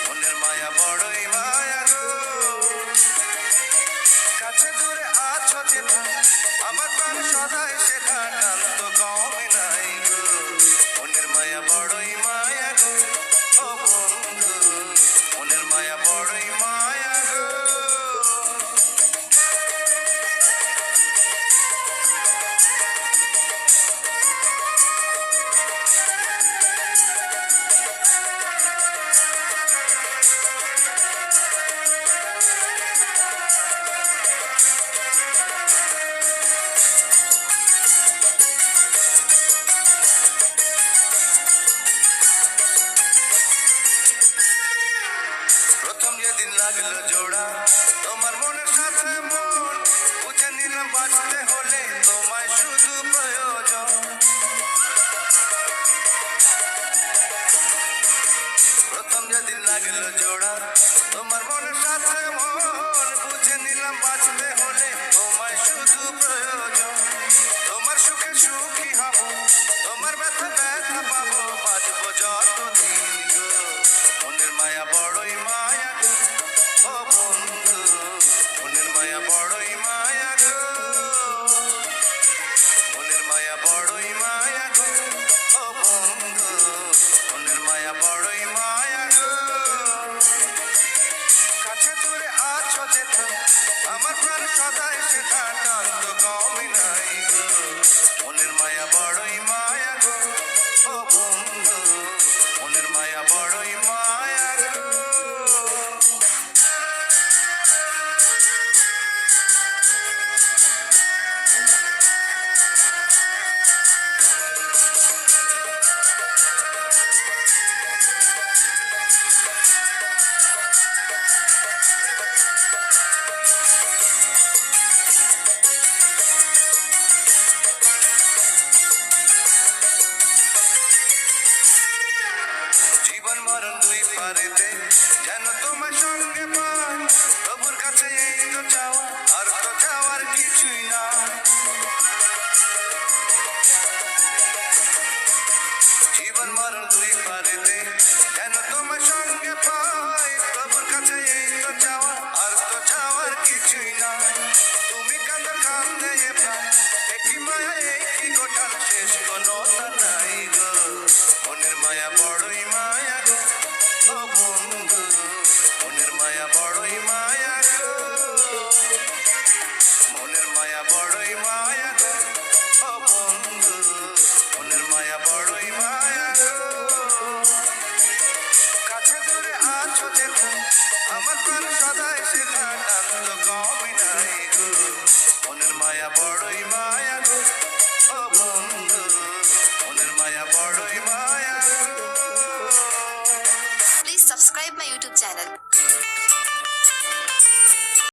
মনের মায়া বড়ই মায়া গো, কাছে দূরে আছো যেথা, আমার প্রাণ সদাই সেথা, কান্ত কমে নাই গো। মনের মায়া বড়ই মায়া গো, ও বন্ধু, মনের মায়া বড়ই মায়া গো। প্রথম যেদিন লাগলো জোড়া, তোমার মনের সাথে মন, বুঝে নিলাম বাঁচতে হলে তোমায় শুধু প্রয়োজন। প্রথম যেদিন লাগলো জোড়া, তোমার মনের সাথে মন, বুঝে নিলাম বাঁচতে হলে তোমায় শুধু প্রয়োজন। তোমার সুখে সুখী হব, তোমার ব্যথা ব্যথা পাবো, বাঁচবো যতদিন গো। মনের মায়া বড়ই মায়া গো, ও বন্ধু, মনের মায়া বড়ই মায়া গো। মনের মায়া বড়ই মায়া গো, ও বন্ধু, মনের মায়া বড়ই মায়া গো। কাছে দূরে আছো যেথা, আমার প্রাণ সদাই সেথা, কান্ত কমে নাই গো। মনের মায়া বড়ই মায়া গো, ও বন্ধু, মনের মায়া বড়ই মায়া গো। জীবন মরণ দুই পারেতে যেন তোমার সঙ্গে পাই, প্রভুর কাছে এই তো চাওয়া, আর তো চাওয়ার কিছুই না। জীবন মরণ দুই পার